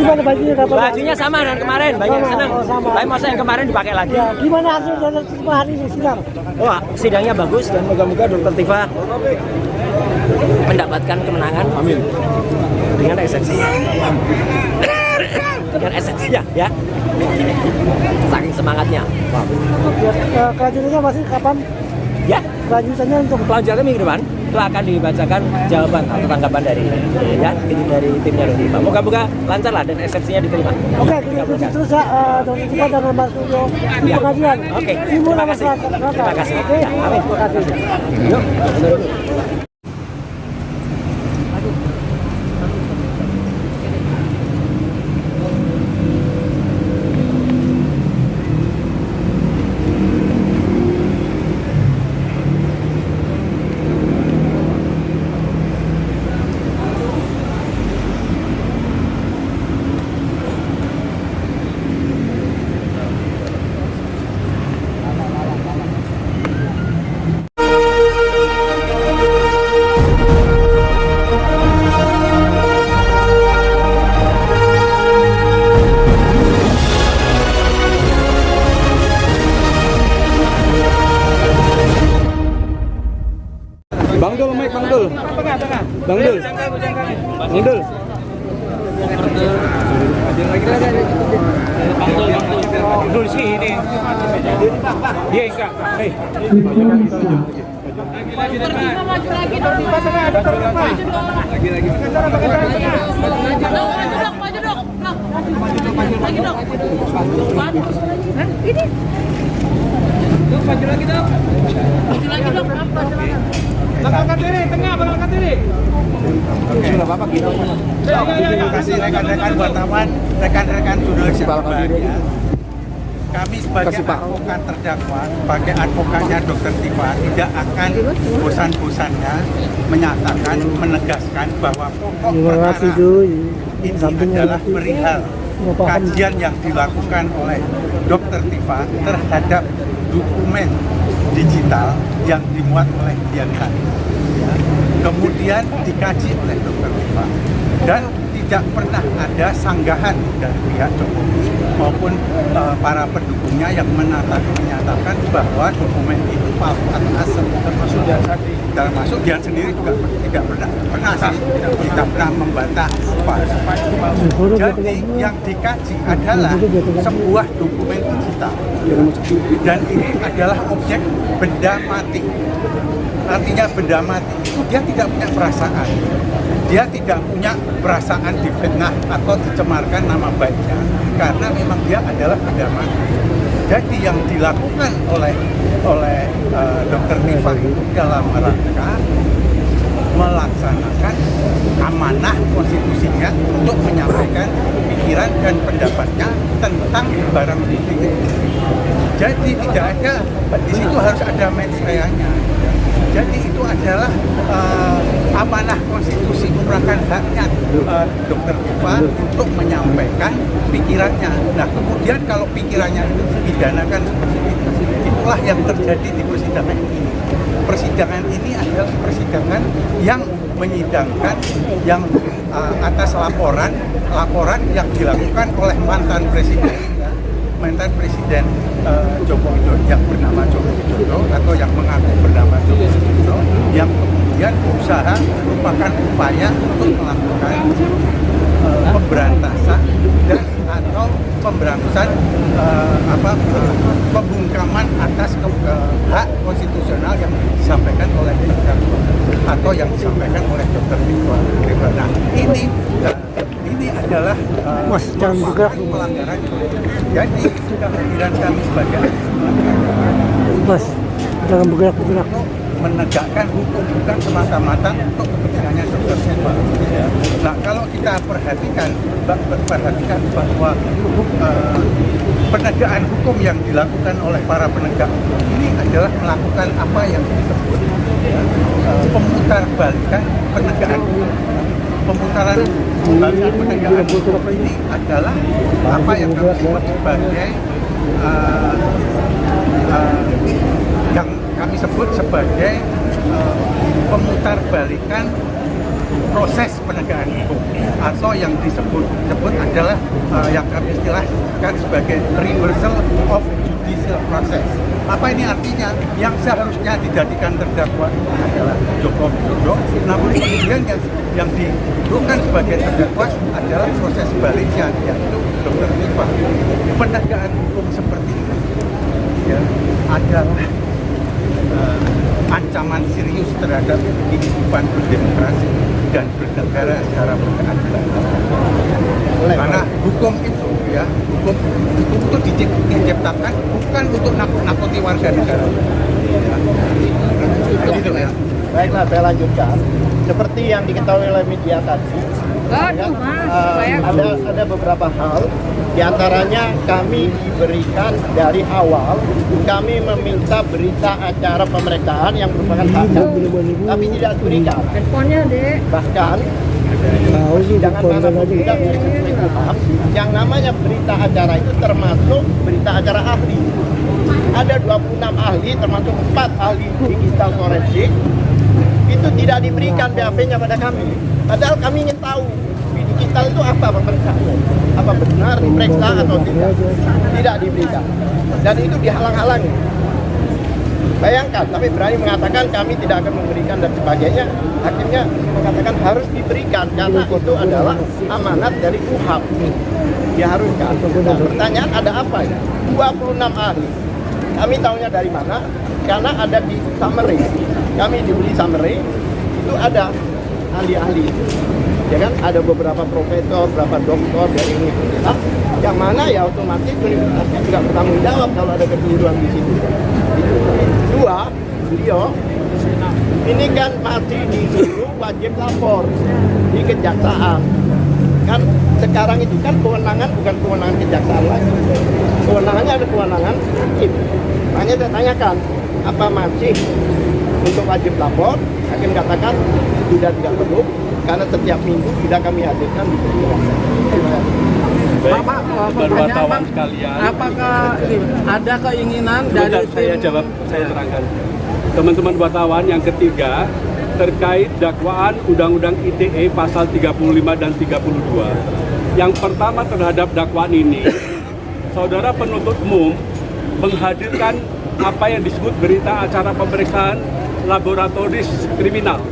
gimana bajunya? Bajunya sama dengan kemarin, banyak yang senang. Sama. Tapi masa yang kemarin dipakai lagi. Ya, gimana hasil dari hari ini sidang? Wah, sidangnya bagus dan moga-moga Dokter Tifa mendapatkan kemenangan. Amin. Dengan eksepsi. Dengan eksepsinya, ya. Saking semangatnya. Ya, kelanjutannya masih kapan? Ya, Kelanjutannya untuk kelanjutannya minggu depan itu akan dibacakan jawaban atau tanggapan dari timnya Dokter Tifa. Moga-moga lancar lah dan eksepsinya diterima. Oke, kita terus ya Dokter Tifa dan Mbak Suryo di Ya. pengadilan. Oke, Timur terima sama kasih. Selatan. Terima kasih. Oke, Ya, amin. terima kasih. Yuk. Bang Dul, Mike, Bang Dul. Bang Dul. Bang Dul. Bang Dul sih ini. Dia enggak. Hei. Maju lagi dong. Maju dong. Lagi dong. Ini. Maju lagi dong. Belakangkan diri, tengah, belakangkan diri. Sudah Bapak kita. Terima kasih rekan-rekan wartawan, rekan-rekan jurnalis yang berbahagia. Kami sebagai advokat terdakwa, sebagai advokatnya Dokter Tifa tidak akan bosan-bosannya menyatakan, menegaskan bahwa pokok perkara ini adalah perihal kajian yang dilakukan oleh Dokter Tifa terhadap dokumen digital yang dimuat oleh Dian Hanis. Ya. Kemudian dikaji oleh Dokter Tifa dan tidak pernah ada sanggahan dari pihak Jokowi maupun para pendukungnya yang menyatakan bahwa dokumen itu palsu atau asal, termasuk Dian sendiri juga tidak pernah sih, tidak pernah membantah palsu. Jadi yang dikaji adalah sebuah dokumen digital dan ini adalah objek benda mati. Artinya benda mati itu dia tidak punya perasaan, dia tidak punya perasaan difitnah atau dicemarkan nama baiknya karena memang dia adalah benda mati. Jadi yang dilakukan oleh Dokter Tifa itu dalam rangka melaksanakan amanah konstitusinya untuk menyampaikan pikiran dan pendapatnya tentang barang bukti itu. Jadi tidak ada, di situ harus ada mens reanya. Jadi itu adalah amanah konstitusi, merupakan haknya Dokter Tifa untuk menyampaikan pikirannya. Nah kemudian kalau pikirannya itu dipidanakan seperti itu, itulah yang terjadi di persidangan ini. Persidangan ini adalah persidangan yang menyidangkan yang atas laporan yang dilakukan oleh mantan presiden Joko Widodo yang bernama Joko Widodo atau yang mengaku bernama Joko Widodo yang kemudian berusaha merupakan upaya untuk melakukan pemberantasan dan atau pemberantasan pembungkaman atas hak konstitusional yang disampaikan oleh terdakwa atau yang disampaikan oleh Dokter Tifa. Nah ini adalah pelanggaran. Jadi kehadiran kami sebagai Mas, jangan bergerak. menegakkan hukum bukan semata-mata untuk kepentingannya Dokter Tifa. Nah kalau kita perhatikan bahwa penegakan hukum yang dilakukan oleh para penegak hukum ini adalah melakukan apa yang disebut pemutarbalikan penegakan hukum. Pemutaran balikan penegakan hukum ini adalah apa yang kami sebut sebagai yang kami sebut sebagai pemutarbalikan proses penegakan hukum atau yang disebut adalah yang kami istilahkan sebagai reversal of judicial process. Apa ini artinya? Yang seharusnya dijadikan terdakwa adalah Joko Widodo, namun kemudian yang didudukkan sebagai terdakwa adalah proses sebaliknya, yaitu Dr. Tifa. Penegakan hukum seperti ini ya, adalah ancaman serius terhadap kehidupan berdemokrasi dan bernegara secara berkeadilan. Karena hukum itu ya, hukum itu diciptakan bukan untuk nakut-nakuti warga negara. Gitu ya. Baiklah, saya lanjutkan. Seperti yang diketahui oleh media tadi, ada beberapa hal. Di antaranya kami diberikan dari awal, kami meminta berita acara pemeriksaan yang merupakan hak kami, tapi tidak diberikan. Bahkan persidangan mana pun tidak berikut yang namanya berita acara itu termasuk berita acara ahli. Ada 26 ahli, termasuk 4 ahli digital forensik. Itu tidak diberikan BAP-nya pada kami. Padahal kami ingin tahu digital itu apa pemeriksaannya, apa benar diperiksa atau tidak. Tidak diberikan. Dan itu dihalang-halangi. Bayangkan, tapi berani mengatakan kami tidak akan memberikan dan sebagainya. Akhirnya mengatakan harus diberikan karena itu adalah amanat dari KUHAP. Diharuskan. Nah, pertanyaan ada apa ya? 26 ahli. Kami tahunya dari mana? Karena ada di summary. Kami diberi summary, itu ada ahli-ahli. Ya kan, ada beberapa profesor, beberapa doktor dari universitas, yang mana ya otomatis universitasnya juga bertanggung jawab kalau ada kekeliruan di situ. Kedua, beliau ini kan masih disuruh wajib lapor di kejaksaan. Kan sekarang itu kan kewenangan bukan kewenangan kejaksaan lagi. Kewenangannya ada kewenangan hakim. Makanya saya tanyakan, apa masih untuk wajib lapor? Hakim katakan sudah tidak perlu karena setiap minggu sudah kami hadirkan di persidangan. Wartawan sekalian, apakah ada keinginan dari saya terangkan. Teman-teman wartawan, yang ketiga terkait dakwaan Undang-Undang ITE pasal 35 dan 32. Yang pertama terhadap dakwaan ini, saudara penuntut umum menghadirkan apa yang disebut berita acara pemeriksaan laboratoris kriminal.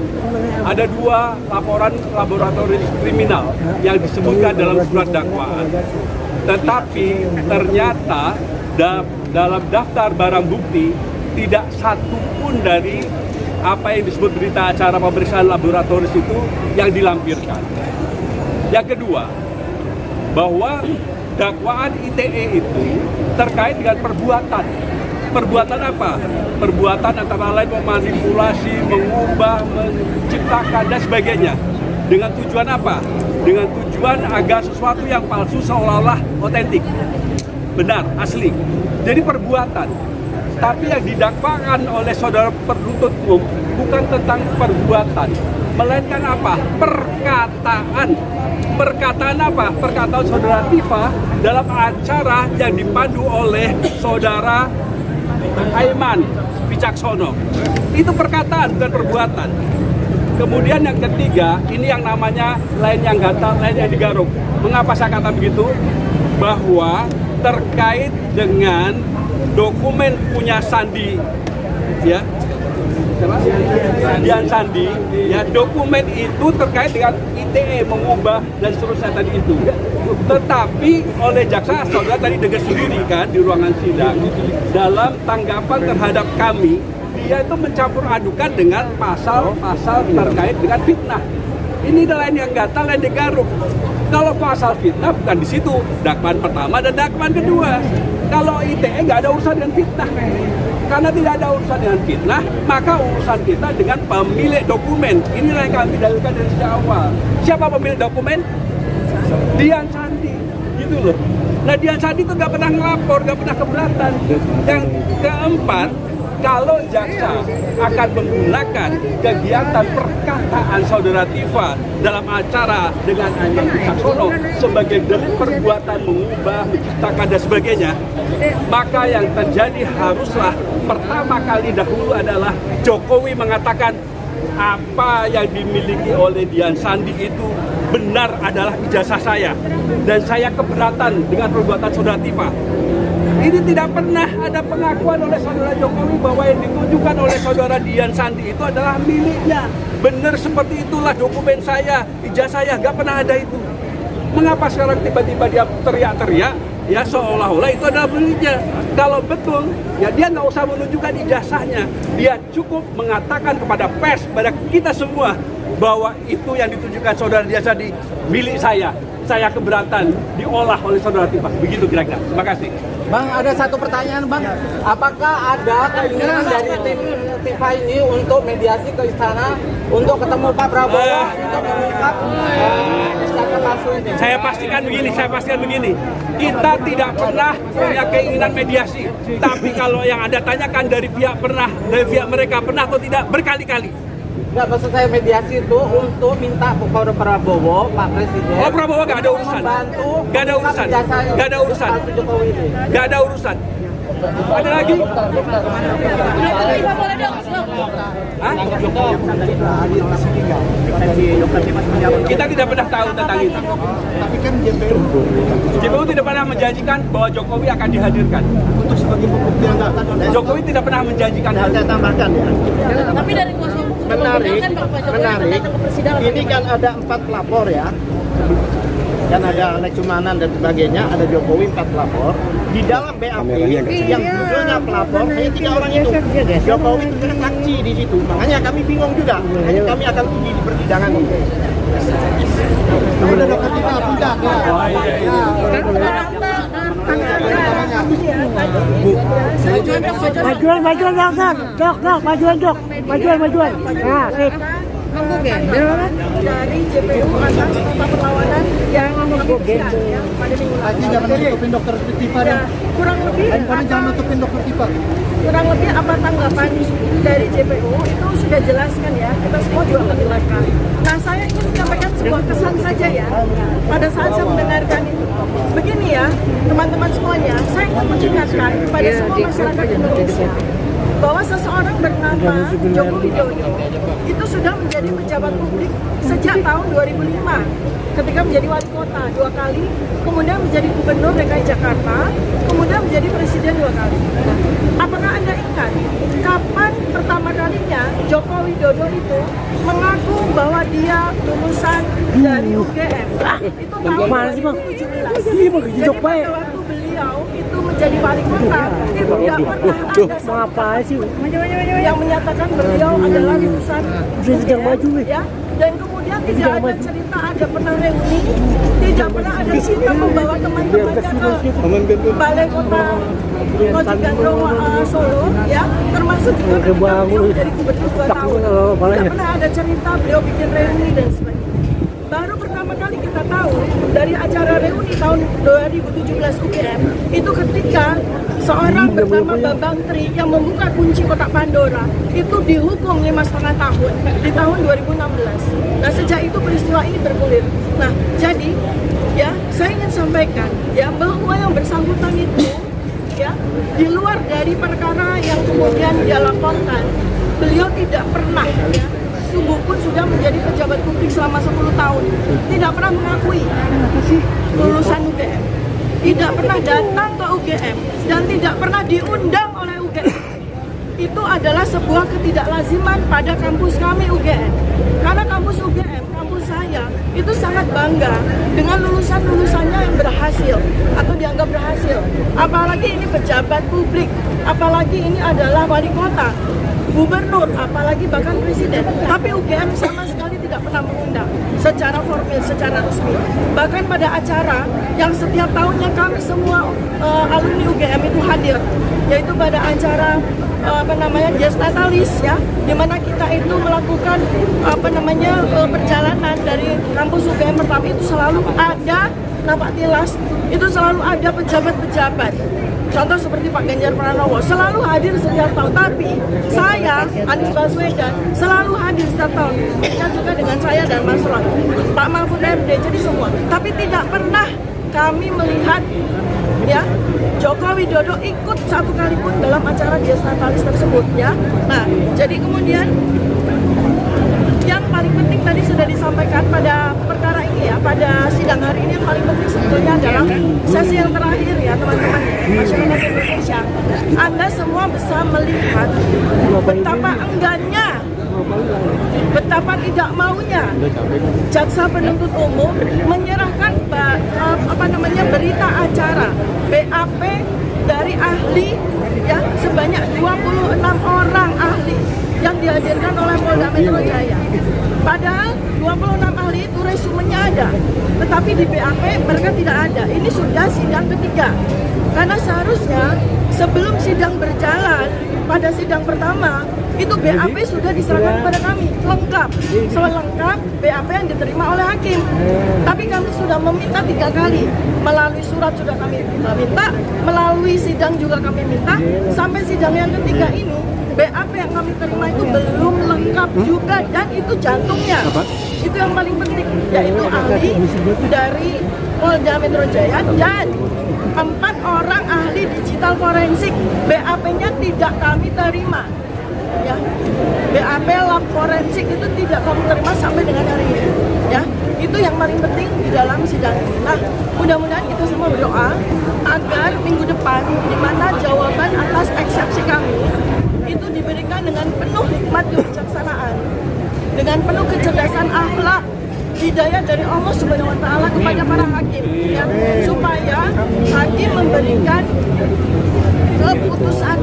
Ada 2 laporan laboratoris kriminal yang disebutkan dalam surat dakwaan. Tetapi ternyata dalam daftar barang bukti tidak satu pun dari apa yang disebut berita acara pemeriksaan laboratoris itu yang dilampirkan. Yang kedua, bahwa dakwaan ITE itu terkait dengan perbuatan. Perbuatan apa? Perbuatan antara lain memanipulasi, mengubah, menciptakan, dan sebagainya. Dengan tujuan apa? Dengan tujuan agar sesuatu yang palsu seolah-olah otentik. Benar, asli. Jadi perbuatan. Tapi yang didakwakan oleh saudara penuntut umum bukan tentang perbuatan, melainkan apa? Perkataan. Perkataan apa? Perkataan saudara Tifa dalam acara yang dipandu oleh saudara Aiman Wicaksono. Itu perkataan, bukan perbuatan. Kemudian yang ketiga, ini yang namanya lain yang gatal, lain yang digaruk. Mengapa saya kata begitu? Bahwa terkait dengan dokumen punya Sandi, ya, Dian Sandi, ya, dokumen itu terkait dengan ITE mengubah dan seterusnya tadi itu. Tetapi oleh jaksa, saudara tadi dengar sendiri kan di ruangan sidang, dalam tanggapan terhadap kami, dia itu mencampur adukan dengan pasal-pasal terkait dengan fitnah. Ini lain yang gatal, lain digaruk. Kalau pasal fitnah bukan di situ, dakwaan pertama dan dakwaan kedua. Kalau ITE nggak ada urusan dengan fitnah. Karena tidak ada urusan dengan fitnah, maka urusan kita dengan pemilik dokumen. Inilah yang kami dalilkan dari sejak awal. Siapa pemilik dokumen? Dian Sandi, gitu loh. Nah, Dian Sandi itu nggak pernah ngelapor, nggak pernah keberatan. Yang keempat, kalau jaksa akan menggunakan kegiatan perkataan saudara Tifa dalam acara dengan Aiman Wicaksono sebagai delik perbuatan mengubah, menciptakan dan sebagainya, maka yang terjadi haruslah pertama kali dahulu adalah Jokowi mengatakan apa yang dimiliki oleh Dian Sandi itu benar adalah ijazah saya, dan saya keberatan dengan perbuatan saudara Tifa. Ini tidak pernah ada pengakuan oleh saudara Jokowi bahwa yang ditunjukkan oleh saudara Dian Sandi itu adalah miliknya. Benar seperti itulah dokumen saya, ijazah saya, nggak pernah ada itu. Mengapa sekarang tiba-tiba dia teriak-teriak, ya seolah-olah itu adalah miliknya? Kalau betul, ya dia nggak usah menunjukkan ijazahnya. Dia cukup mengatakan kepada pers, pada kita semua, bahwa itu yang ditunjukkan saudara Dian Sandi milik saya. Saya keberatan diolah oleh saudara Tifa. Begitu kira-kira. Terima kasih. Bang, ada satu pertanyaan, Bang. Apakah ada keinginan dari tim Tifa ini untuk mediasi ke istana untuk ketemu Pak Prabowo untuk mengungkap istana palsu ini? Saya pastikan begini. Kita tidak pernah punya keinginan mediasi. Tapi kalau yang Anda tanyakan dari pihak mereka pernah atau tidak, berkali-kali. Enggak, maksud saya mediasi itu untuk minta kepada Prabowo, Pak Presiden. Oh, Prabowo nggak ada urusan. Nggak ada urusan. Nggak ada urusan. Nggak ada urusan. Ada lagi? Hah? Kita tidak pernah tahu tentang itu. Tapi kan JPU tidak pernah menjanjikan bahwa Jokowi akan dihadirkan. untuk sebagai pembuktian data Jokowi tidak pernah menjanjikan hal saya itu. tambahkan ya. Tapi dari kuasa hukum sudah Menarik, membenarkan Pak Jokowi akan datang ke persidangan. Ini kan ada 4 pelapor ya. Kan ada Leksumanan dan sebagainya, ada Jokowi 4 pelapor. Di dalam BAP yang judulnya pelapor hanya 3 orang itu. Jokowi itu kan saksi di situ. Makanya kami bingung juga. Makanya kami akan uji di persidangan ini. Udah dokter kita puncak ya. Majuan dokter. Dok, majuan. Nah, sip. Dari JPU atas nota perlawanan yang menggugat ya pada minggu lalu. Jangan nutupin dokter Tifa Ya, kurang lebih jangan nutupin dokter Tifa. kurang lebih apa tanggapan dari JPU itu sudah jelaskan ya, kita semua juga mendengarkan. Nah, saya ingin menyampaikan sebuah kesan saja ya pada saat saya mendengarkan itu. Begini ya teman-teman semuanya, saya ingin mengingatkan kepada semua masyarakat Indonesia bahwa seseorang bernama Joko Widodo itu sudah menjadi pejabat publik sejak tahun 2005 ketika menjadi wali kota 2 kali, kemudian menjadi gubernur DKI Jakarta, kemudian menjadi presiden 2 kali. Apakah Anda ingat kapan pertama kalinya Joko Widodo itu mengaku bahwa dia lulusan dari UGM? Itu tahun 2017. Jadi pada waktu beliau itu menjadi wali kota, itu tidak pernah ada yang menyatakan beliau adalah lulusan UGM, ya. Dan kemudian tidak ada cerita ada pernah reuni, tidak pernah ada cerita membawa teman-temannya ke balai kota Ngojek Gandrung Solo, ya, termasuk juga ketika beliau menjadi gubernur 2 tahun. Tidak pernah ada cerita beliau bikin reuni dan sebagainya. Baru pertama kali kita tahu dari acara reuni tahun 2017 UGM itu ketika seorang bernama Bambang Tri yang membuka kunci kotak Pandora itu dihukum 5,5 tahun di tahun 2016. Nah, sejak itu peristiwa ini bergulir. Nah, jadi ya saya ingin sampaikan ya bahwa yang bersangkutan itu ya di luar dari perkara yang kemudian dia laporkan, beliau tidak pernah ya sungguh pun sudah menjadi pejabat publik selama 10 tahun, tidak pernah mengakui lulusan UGM, tidak pernah datang ke UGM, dan tidak pernah diundang oleh UGM. Itu adalah sebuah ketidaklaziman pada kampus kami UGM. Karena kampus UGM, kampus saya, itu sangat bangga dengan lulusan-lulusannya yang berhasil atau dianggap berhasil. Apalagi ini pejabat publik, apalagi ini adalah wali kota, gubernur, apalagi bahkan presiden. Tapi UGM sama sekali tidak pernah mengundang secara formal, secara resmi. Bahkan pada acara yang setiap tahunnya kami semua alumni UGM itu hadir, yaitu pada acara Dies Natalis ya, di mana kita itu melakukan perjalanan dari kampus UGM pertama itu selalu ada nampak tilas, itu selalu ada pejabat-pejabat. Contoh seperti Pak Ganjar Pranowo selalu hadir setiap tahun, tapi saya, Anies Baswedan, selalu hadir setiap tahun. Kita juga dengan saya dan Mas Ron, Pak Mahfud MD, jadi semua. Tapi tidak pernah kami melihat ya Joko Widodo ikut satu kali pun dalam acara Dies Natalis tersebut ya. Nah, jadi kemudian yang paling penting tadi sudah disampaikan pada perkara ini ya, pada sidang hari ini yang paling penting sebetulnya adalah sesi yang terakhir ya teman-teman masyarakat Indonesia. Anda semua bisa melihat betapa enggannya, betapa tidak maunya jaksa penuntut umum menyerahkan berita acara BAP dari ahli ya sebanyak 26 orang ahli yang dihadirkan oleh Polda Metro Jaya. Padahal 26 ahli itu resumenya ada, tetapi di BAP mereka tidak ada. Ini sudah sidang ketiga. Karena seharusnya sebelum sidang berjalan pada sidang pertama itu BAP sudah diserahkan kepada kami lengkap, selengkap BAP yang diterima oleh hakim. Tapi kami sudah meminta 3 kali, melalui surat sudah kami minta, melalui sidang juga kami minta, sampai sidang yang ketiga ini BAP yang kami terima itu belum lengkap juga, dan itu jantungnya. Itu yang paling penting, yaitu ahli dari Polda Metro Jaya dan 4 orang ahli digital forensik. BAP-nya tidak kami terima. Ya, BAP lab forensik itu tidak kami terima sampai dengan hari ini. Ya, itu yang paling penting di dalam sidang ini. Nah, mudah-mudahan kita semua berdoa agar minggu depan, di mana jawaban atas eksepsi kami itu diberikan dengan penuh hikmat kebijaksanaan, dengan penuh kecerdasan akhlak, hidayah dari Allah Subhanahu wa taala kepada para hakim ya, supaya hakim memberikan keputusan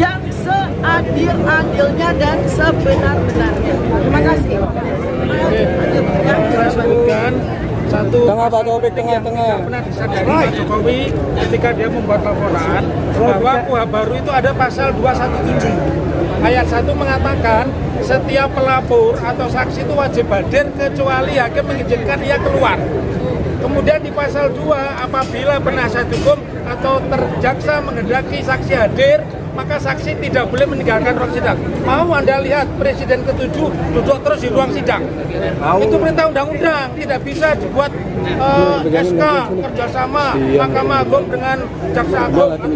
yang seadil-adilnya dan sebenar-benarnya. Terima kasih. Saya sebutkan satu tengah pernah disadari Pak Jokowi ketika dia membuat laporan bahwa KUHP baru itu ada pasal 217 ayat 1 mengatakan setiap pelapor atau saksi itu wajib hadir kecuali hakim mengizinkan ia keluar. Kemudian di pasal 2 apabila penasihat hukum atau terjaksa menghendaki saksi hadir, maka saksi tidak boleh meninggalkan ruang sidang. Mau Anda lihat Presiden ke-7 duduk terus di ruang sidang? Itu perintah undang-undang, tidak bisa dibuat SK kerjasama Mahkamah Agung dengan Jaksa Agung atau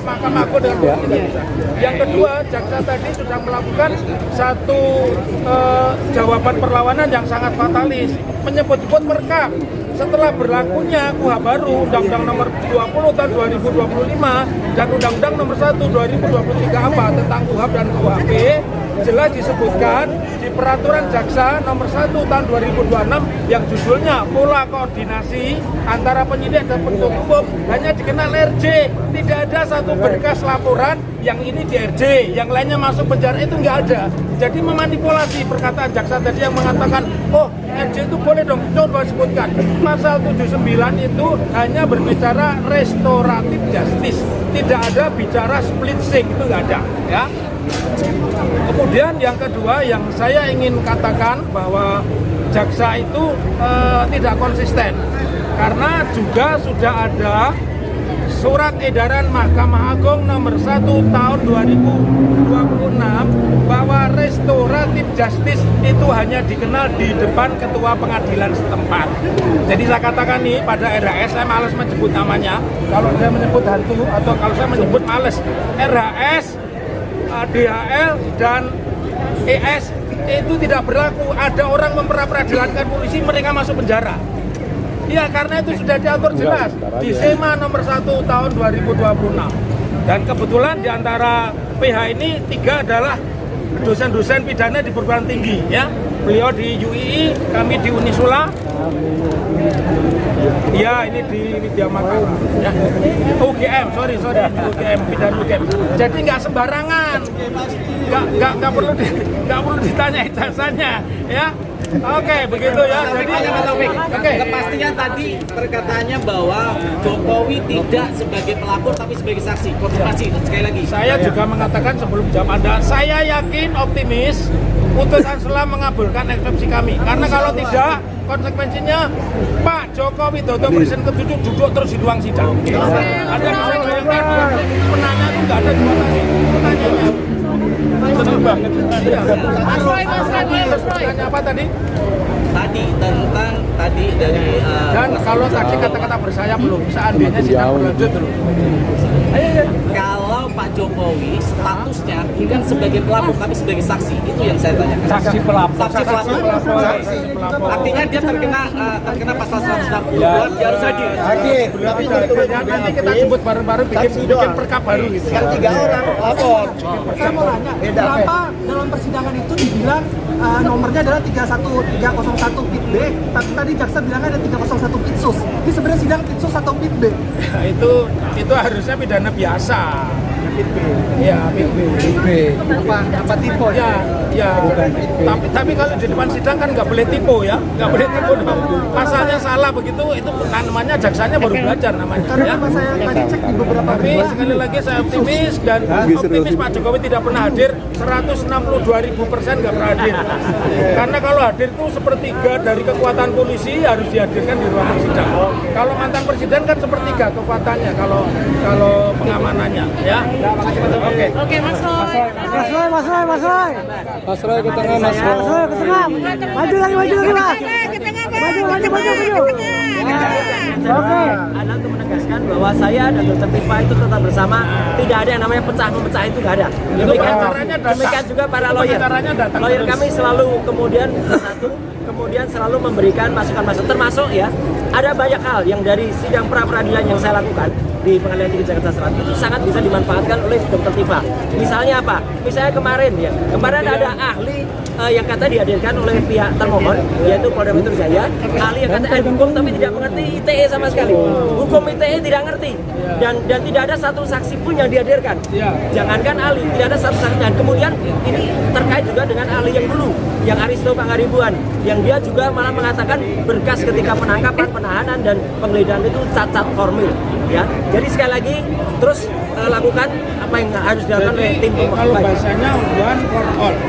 Mahkamah Agung dengan Polisi. Yang kedua, jaksa tadi sudah melakukan satu jawaban perlawanan yang sangat fatalis, menyebut-nyebut merekam. Setelah berlakunya KUHP baru, Undang-Undang Nomor 20 Tahun 2025 dan Undang-Undang Nomor 1 2023 apa tentang KUHP dan KUHP, jelas disebutkan di Peraturan Jaksa Nomor 1 Tahun 2026 yang judulnya Pola Koordinasi antara penyidik dan penuntut umum hanya dikenal RJ. Tidak ada satu berkas laporan yang ini di RJ, yang lainnya masuk penjara, itu nggak ada. Jadi memanipulasi perkataan jaksa tadi yang mengatakan, oh RJ itu boleh dong, coba sebutkan. Pasal 79 itu hanya berbicara restoratif justice, tidak ada bicara split sink, itu nggak ada. Ya. Kemudian yang kedua yang saya ingin katakan bahwa jaksa itu tidak konsisten, karena juga sudah ada Surat Edaran Mahkamah Agung Nomor 1 Tahun 2026 bahwa restoratif justice itu hanya dikenal di depan ketua pengadilan setempat. Jadi saya katakan nih pada RHS, saya malas menyebut namanya. Kalau saya menyebut hantu atau kalau saya menyebut males, RHS, DHL dan ES itu tidak berlaku. Ada orang memperadilankan polisi, mereka masuk penjara. Ya, karena itu sudah diatur jelas di SEMA Nomor 1 Tahun 2026. Dan kebetulan di antara PH ini 3 adalah dosen-dosen pidana di perguruan tinggi, ya. Beliau di UII, kami di Unisula. Ya, ini di Widya Makara, ya. UGM, sorry, UGM, pidana UGM. Jadi nggak sembarangan, nggak perlu ditanya ijazahnya, ya. Oke, begitu ya. Jadi, kepastian tadi perkataannya bahwa Jokowi tidak sebagai pelapor tapi sebagai saksi. Konfirmasi sekali lagi. Saya juga mengatakan sebelum jam Anda, saya yakin optimis putusan selah mengabulkan eksepsi kami. Karena kalau tidak, konsekuensinya Pak Joko Widodo Presiden ke-7 duduk terus di ruang sidang. Ada bisa bayangkan penanya itu nggak ada di mana sih pertanyaannya. Senang banget. Tanya apa tadi? Tadi dari dan kalau tadi kata-kata bersayap belum, seandainya sidang berlanjut dulu. Kalau Pak Jokowi statusnya kan sebagai pelapor tapi sebagai saksi, itu yang saya tanyakan. Saksi pelapor. Saksi pelapor. Artinya dia terkena pasal 162, dia harus hadir. Hadir. Tapi Nanti kita jemput bareng-bareng bikin perkap baru gitu. Yang 3 orang lapor. Saya mau nanya, kenapa dalam persidangan itu dibilang nomornya adalah 301 pit B, tapi tadi jaksa bilang ada 301 pit sus. Ini sebenarnya sidang pit sus atau pit B? Nah, itu harusnya pidana biasa. Pit B. Ya, pit B. Apa tipe? Ya. Tapi kalau di depan sidang kan nggak boleh tipu ya, nggak boleh tipu dong. Pasalnya salah begitu, itu namanya jaksanya baru belajar namanya. Karena Ya. apa saya tadi cek di beberapa Tapi sekali lagi saya optimis dan optimis Pak Jokowi tidak pernah hadir 162.000% nggak pernah hadir. Karena kalau hadir itu sepertiga dari kekuatan polisi harus dihadirkan di ruangan sidang. Kalau mantan presiden kan sepertiga kekuatannya kalau pengamanannya ya. Oke, Mas Roy. Mas Roy ke tengah, Mas Roy ke tengah. Maju lagi, Mas. Maju. Oke. Adalah untuk menegaskan bahwa saya dan Dr. Tifa itu tetap bersama, tidak ada yang namanya pecah-memecah itu nggak ada. Demikian juga para lawyer. Lawyer kami selalu kemudian bersatu, kemudian selalu memberikan masukan-masukan, termasuk ya ada banyak hal yang dari sidang pra-peradilan yang saya lakukan di Pengadilan Tinggi Jakarta Selatan itu sangat bisa dimanfaatkan oleh Dr. Tifa. Misalnya apa? Misalnya kemarin ada ahli yang kata dihadirkan oleh pihak termohon, yaitu Polda Metro Jaya, ahli yang kata hukum tapi tidak mengerti ITE sama sekali. Hukum ITE tidak ngerti dan tidak ada satu saksi pun yang dihadirkan. Jangankan ahli, tidak ada satu saksi. Dan kemudian ini terkait juga dengan ahli yang dulu, yang Aristo Pangaribuan, yang dia juga malah mengatakan berkas ketika penangkapan, penahanan dan penggeledahan itu cacat formil. Ya, jadi sekali lagi terus lakukan apa yang harus dilakukan oleh tim kalau bahasanya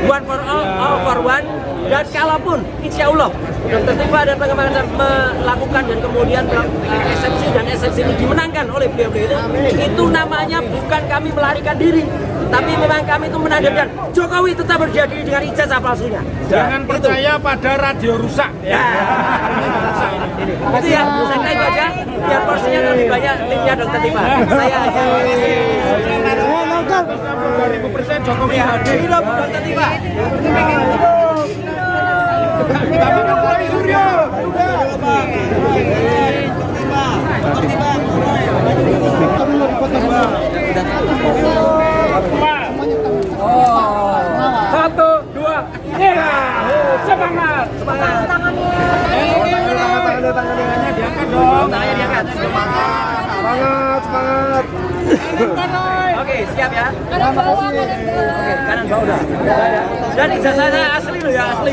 one for all for one. Dan kalaupun insya Allah Dr. Tifa dan pengembangan melakukan dan kemudian eksepsi dan eksepsi ini dimenangkan oleh beliau-beliau itu namanya bukan kami melarikan diri, tapi memang kami itu menandakan Jokowi tetap berdiri dengan ijazah palsunya. Jangan percaya pada radio rusak. Itu ya, saya kira itu aja. Biar porsinya lebih banyak timnya Dr. Tifa. Saya aja. 2000% Jokowi hadir. Hidup Dr. Tifa. Tapi kan Pak Suryo. Satu, dua, tiga. Semangat. Tangannya diangkat dong. Tangannya diangkat. Semangat. Oke, siap ya. Kanan bawah. Oke, kanan bawah udah. Dan ijazah saya asli loh ya, asli.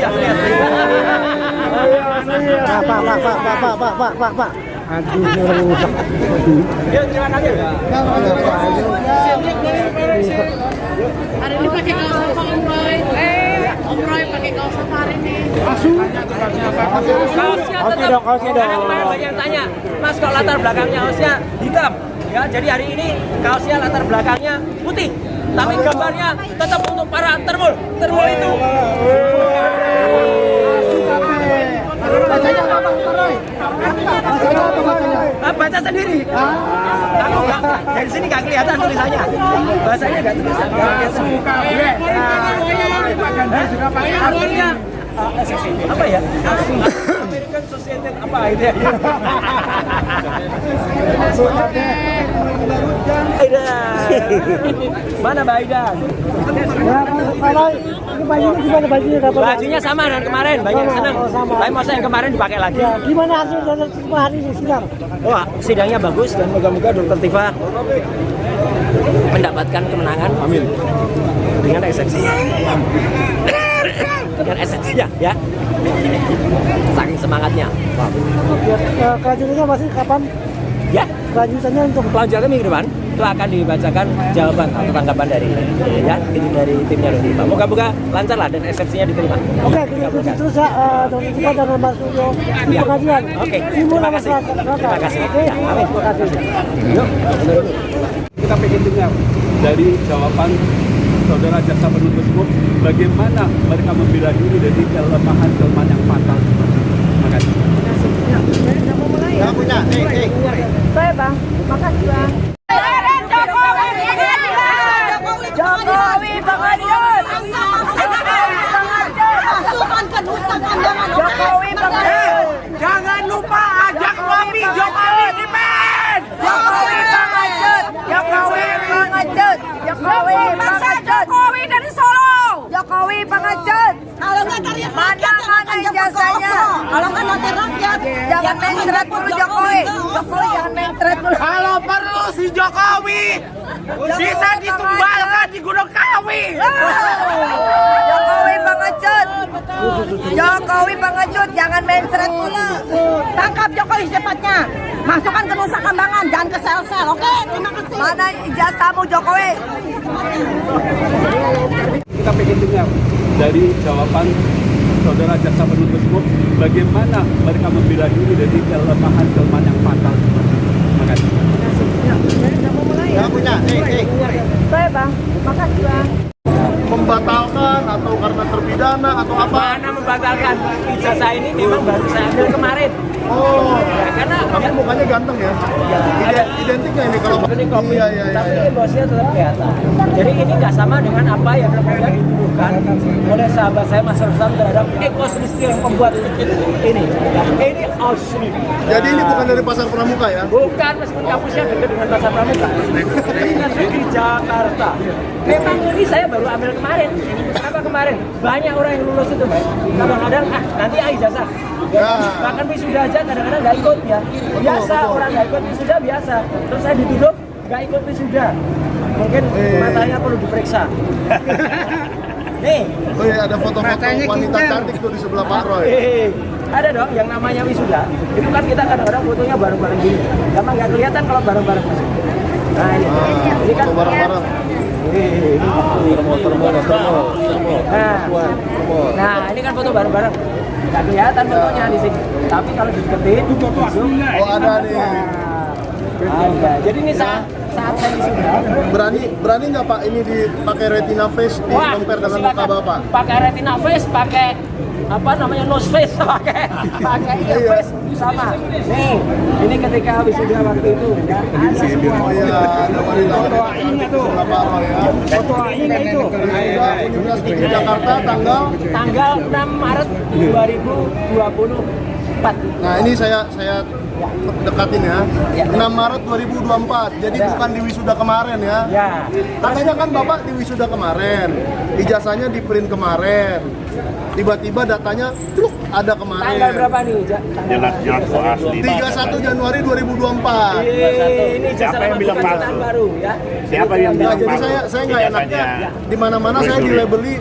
Pak. Aduh, rusak. Ya, terima kasih. Hari ini pakai kaos apa Om Roy? Om Roy pakai kaos apa hari ini? Kaosnya tetap. Karena kemarin banyak yang tanya, Mas kok latar belakangnya kaosnya hitam? Ya, jadi hari ini kaosnya latar belakangnya putih, tapi gambarnya tetap untuk para termul. Termul itu. Baca sendiri. Aku nggak dari sini nggak kelihatan tulisannya. Bahasanya nggak tulisan. Artinya apa ya? American Society apa itu ya? Mana Baidan? Ini bajunya gimana bajunya? Bajunya sama dengan kemarin, banyak senang. Tapi masa yang kemarin dipakai lagi? Ya, gimana hasil Dr. Tifa hari ini sidang? Wah, sidangnya bagus dan moga-moga Dr. Tifa mendapatkan kemenangan. Amin. Dengan eksepsinya. Dengan eksepsinya, ya. Saking semangatnya. Kelanjutannya masih kapan? Ya, Kelanjutannya untuk kelanjutannya minggu depan itu akan dibacakan jawaban atau tanggapan dari timnya Dr. Moga-moga lancar lah dan eksepsinya diterima. Oke, kita ikuti terus ya Dr. Tifa dan Mas Suryo di pengadilan. Oke, Timur terima kasih. Terima kasih. Ya, amin. Terima kasih. Yuk. Kita ingin dengar dari jawaban saudara jaksa penuntut umum bagaimana mereka membela diri dari kelemahan-kelemahan yang fatal. Terima kasih. Nggak punya. Baik Bang, makasih Bang. mana ijazahnya? Kalau kan nanti rakyat, jangan mencret dulu Jokowi. Jokowi jangan mencret dulu. Kalau perlu si Jokowi bisa ditumbalkan di Gunung Kawi. Jokowi pengecut. Jokowi pengecut, jangan mencret dulu. Tangkap Jokowi secepatnya. Masukkan ke Nusa Kambangan, jangan ke sel-sel. Oke, terima kasih. Mana ijazahmu Jokowi? Kita pengen dengar dari jawaban saudara jaksa penuntut umum bagaimana mereka membela diri dari kelemahan-kelemahan yang fatal. Terima kasih. Nggak punya. Baik bang, makasih bang. Membatalkan atau karena terpidana atau apa? Mana membatalkan? Ijazah ini memang baru saya ambil kemarin. Oh, Ya, karena tapi mukanya ganteng ya? Identik nggak ini kalau ini kopi, Iya. tapi bosnya tetap kelihatan. Jadi ini nggak sama dengan apa yang kemudian dituduhkan oleh sahabat saya Mas Rusam terhadap Eko Sulistyo yang pembuat ini. Ya, ini asli. Jadi ini bukan dari pasar pramuka ya? Bukan, meskipun kampusnya dekat dengan Pasar Pramuka. Ini di Jakarta. Memang ini saya baru ambil kemarin. Kenapa kemarin? Banyak orang yang lulus itu, Pak. Kadang-kadang, nanti ijazah. Ya. Bahkan wisuda aja kadang-kadang nggak ikut ya. Biasa, orang nggak ikut wisuda biasa. Terus saya dituduh nggak ikut wisuda. Mungkin matanya perlu diperiksa. Nih. Oh iya, ada foto-foto wanita cantik tuh di sebelah Pak Roy. Ada dong yang namanya wisuda. Itu kan kita kadang-kadang fotonya bareng-bareng gini. Emang nggak kelihatan kalau bareng-bareng masuk. Nah ini kan Foto bareng-bareng. Nah, ini kan foto bareng-bareng. Nggak kelihatan fotonya di sini. Tapi kalau dideketin, itu foto aslinya. Oh ada nih. Ada. Jadi ini saat saya wisuda. Berani nggak Pak ini dipakai retina face di compare dengan muka silakan. Bapak? Pakai retina face, pakai apa namanya nose face, pakai ear face sama. Nih, ini ketika wisuda waktu itu ya. Ada semua. Oh iya, ada wanita cantik tuh sebelah Pak Roy ya. Foto ini itu. Universitas di Jakarta Tanggal 6 Maret 2024. Nah ini saya dekatin ya. 6 Maret 2024. Jadi bukan di wisuda kemarin ya. Ya. Katanya kan Bapak di wisuda kemarin. Ijazahnya di print kemarin. Tiba-tiba datanya truk ada kemarin. Tanggal berapa nih? Jelas kok asli. 31 Januari 2024. Ini Siapa yang bilang palsu? baru ya. Siapa yang Nah, bilang jadi palsu? saya nggak enaknya Ijazahnya. di mana-mana Roy saya Suryo. dilabeli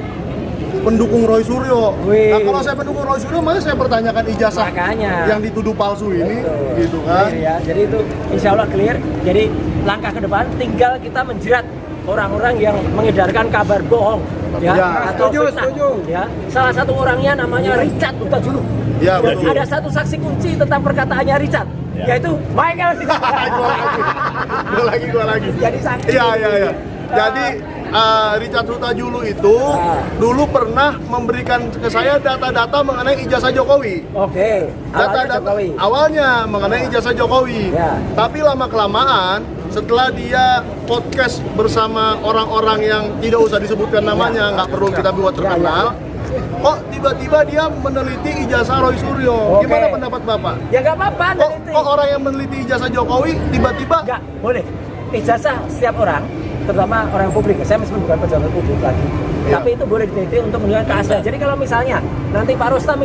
pendukung Roy Suryo. Wih. Nah, kalau saya pendukung Roy Suryo, maka saya pertanyakan ijazah Makanya. yang dituduh palsu ini, gitu kan? Clear ya. Jadi itu insya Allah clear. Jadi langkah ke depan tinggal kita menjerat orang-orang yang mengedarkan kabar bohong ya, atau fitnah. Ya. Salah satu orangnya namanya Richard Utajulu. Ya, Dan betul. ada satu saksi kunci tentang perkataannya Richard, yaitu Michael. Gua lagi. Jadi saksi. Iya. Jadi Richard Hutajulu itu dulu pernah memberikan ke saya data-data mengenai ijazah Jokowi. Oke. Data-data Jokowi. awalnya mengenai ijazah Jokowi. Ya. Tapi lama-kelamaan setelah dia podcast bersama orang-orang yang tidak usah disebutkan namanya, nggak perlu kita buat terkenal. Kok tiba-tiba dia meneliti ijazah Roy Suryo? Oke. Gimana pendapat Bapak? Ya nggak apa-apa. Kok orang yang meneliti ijazah Jokowi tiba-tiba Nggak boleh. Ijazah setiap orang, terutama orang publik, saya meskipun bukan pejabat publik lagi, Iya. tapi itu boleh diteliti untuk menilai keaslian. Jadi kalau misalnya nanti Pak Rustam,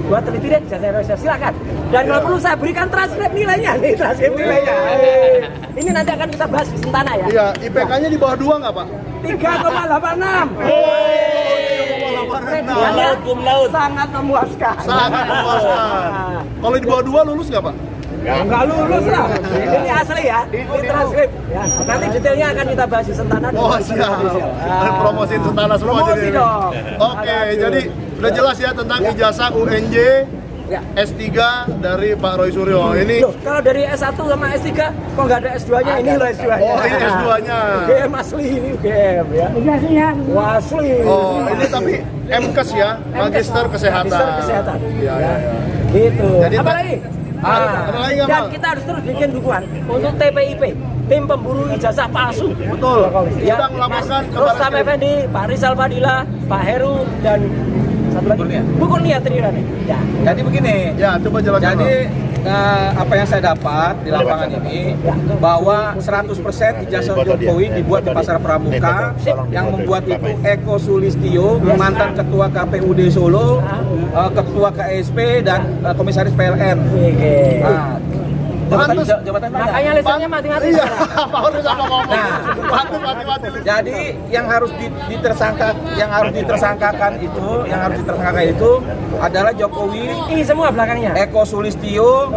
gua teliti deh ijazah Roy Suryo, silakan. Dan kalau perlu saya berikan transkrip nilainya, nih transkrip nilainya. Ini nanti akan kita bahas di Sentana ya. Iya, IPK-nya di bawah 2 nggak Pak? 3,86. Cum laude. Sangat memuaskan. Sangat memuaskan. Kalau di bawah 2 lulus nggak Pak? Enggak lulus lah. Ini asli ya. Ini transkrip. Ya. Nanti detailnya akan kita bahas di Sentana. Oh siap. Promosiin Sentana semua Promosi jadi. dong. Oke, jadi udah jelas ya tentang ijazah UNJ Ya. S3 dari Pak Roy Suryo. Ini Loh, kalau dari S1 sama S3 kok nggak ada S2-nya? Ini loh S2-nya. Oh, ini S2-nya. UGM asli ini UGM ya. Wah, asli. Oh, ini tapi MKes ya, Magister Kesehatan. Magister Kesehatan. Iya. Gitu. Jadi, apa Pak, lagi? ada lagi nggak, Dan Pak? kita harus terus bikin dukungan untuk TPIP, tim pemburu ijazah palsu. Betul. Ya, Sudah melaporkan ke Rustam Barreskrim. Effendi, Pak Rizal Fadila, Pak Heru dan satu lagi Bu Kurnia Trirani. Ya. Jadi begini, Ya, coba jelaskan. jadi apa yang saya dapat di lapangan ini bahwa 100% ijazah Jokowi dibuat di Pasar Pramuka. Yang membuat itu Eko Sulistyo, mantan Ketua KPUD Solo, Ketua KSP dan Komisaris PLN. Jabatan makanya lisannya mati-mati. Iya, baru sama ngomong. Nah, mati. jadi yang harus ditersangkakan itu adalah Jokowi, Ini semua belakangnya. Eko Sulistyo,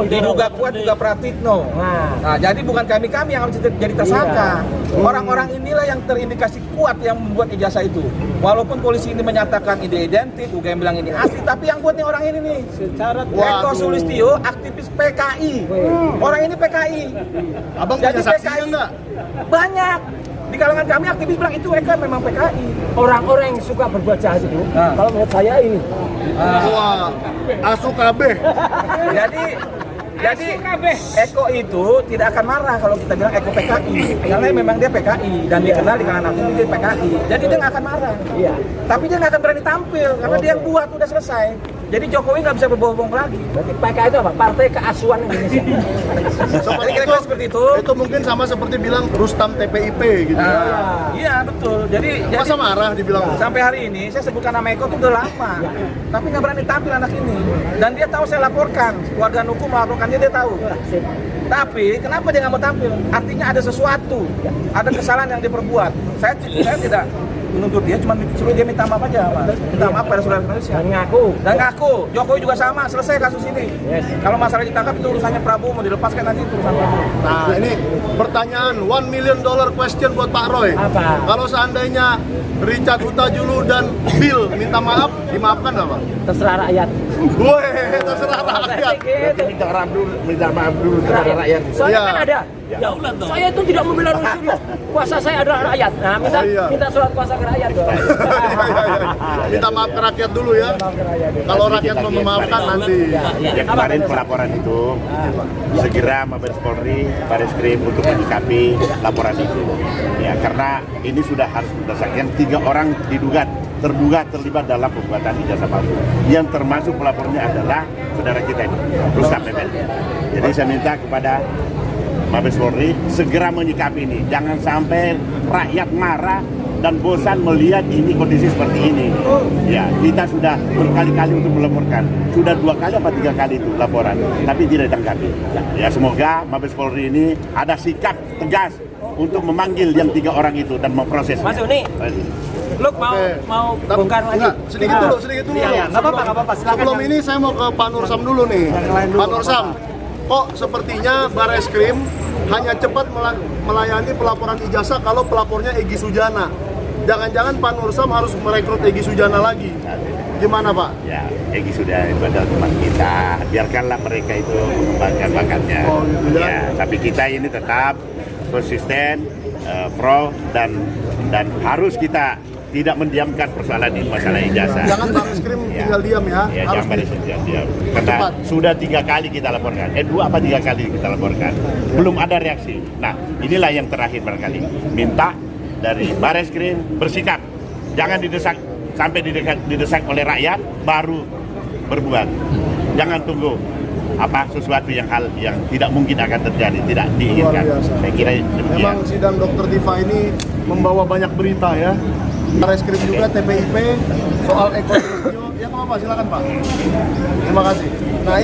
diduga kuat juga Pratikno. Nah, jadi bukan kami yang harus jadi tersangka. Orang-orang inilah yang terindikasi kuat yang membuat ijazah itu. Walaupun polisi ini menyatakan ini identik, UGM bilang ini asli, tapi yang buat nih orang ini nih. Eko Sulistyo aktivis PKI. Orang ini PKI. Abang jadi punya saksinya PKI enggak? banyak. Di kalangan kami aktivis bilang itu Eko memang PKI. Orang-orang yang suka berbuat jahat itu, kalau menurut saya ini. Wah, asu kabeh. Jadi Eko itu tidak akan marah kalau kita bilang Eko PKI, karena memang dia PKI dan dikenal di kalangan aktivis dia PKI. Jadi dia nggak akan marah. Iya. Tapi dia nggak akan berani tampil karena dia yang buat udah selesai. Jadi Jokowi nggak bisa berbohong lagi. Berarti PKI itu apa? Partai Keasuhan Indonesia. Jadi kira-kira seperti itu. Itu mungkin sama seperti bilang Rustam TPIP gitu. Iya betul. Jadi Masa marah dibilang? sampai hari ini saya sebutkan nama Eko itu udah lama, tapi nggak berani tampil anak ini. Dan dia tahu saya laporkan, keluarga hukum melaporkannya dia tahu. Tapi kenapa dia nggak mau tampil? Artinya ada sesuatu, ada kesalahan yang dia perbuat. Saya tidak menuntut dia, cuma suruh dia minta maaf aja, Mas. Minta maaf pada saudara Indonesia. Dan ngaku. Jokowi juga sama, selesai kasus ini. Kalau masalah ditangkap itu urusannya Prabowo, mau dilepaskan nanti itu urusan Prabowo. Nah, ini pertanyaan $1 million question buat Pak Roy. Apa? Kalau seandainya Richard Hutajulu dan Bill minta maaf, dimaafkan nggak Pak? Terserah rakyat. Woi, terserah rakyat. Minta maaf dulu kepada rakyat. Soalnya Iya. kan ada. Ya Allah, saya itu tidak membela Nusiryo. Kuasa saya adalah rakyat. Nah, minta surat kuasa ke rakyat dong. Minta maaf ke rakyat dulu ya. Kalau rakyat mau memaafkan nanti. Ya kemarin pelaporan itu segera Mabes Polri, Bareskrim untuk menyikapi laporan itu. Ya karena ini sudah harus berdasarkan 3 orang terduga terlibat dalam pembuatan ijazah palsu. Yang termasuk pelapornya adalah saudara kita ini, Rustam Effendi. Jadi saya minta kepada Mabes Polri segera menyikapi ini. Jangan sampai rakyat marah dan bosan melihat ini kondisi seperti ini. Ya, kita sudah berkali-kali untuk melaporkan. Sudah 2 kali apa 3 kali itu laporan, tapi tidak ditanggapi. Ya, semoga Mabes Polri ini ada sikap tegas untuk memanggil yang 3 orang itu dan memproses. Mas Uni, lu mau bongkar lagi? Enggak, sedikit dulu. Iya, nggak apa-apa, silakan. Sebelum ini saya mau ke Pak Nursam dulu nih. Pak Nursam, kok sepertinya Bareskrim hanya cepat melayani pelaporan ijazah kalau pelapornya Egy Sujana. Jangan-jangan Pak Nursam harus merekrut Egy Sujana lagi. Gimana Pak? Ya, Egy sudah itu adalah teman kita. Biarkanlah mereka itu mengembangkan bakatnya. Oh, gitu ya. Ya, tapi kita ini tetap konsisten, pro dan harus kita tidak mendiamkan persoalan ini, masalah ijazah. Jangan Bareskrim tinggal diam ya. Ya, harus jangan diam. Karena cepat. sudah 3 kali kita laporkan. 2 apa 3 kali kita laporkan. Belum ada reaksi. Nah, inilah yang terakhir barangkali. Minta dari Bareskrim bersikap. Jangan didesak sampai didesak oleh rakyat baru berbuat. Jangan tunggu sesuatu yang tidak mungkin akan terjadi, tidak diinginkan. Saya kira demikian. Memang sidang Dr. Tifa ini membawa banyak berita ya. Bareskrim juga TPIP soal ekonomi. Ya Pak, silakan Pak. Terima kasih. Nah,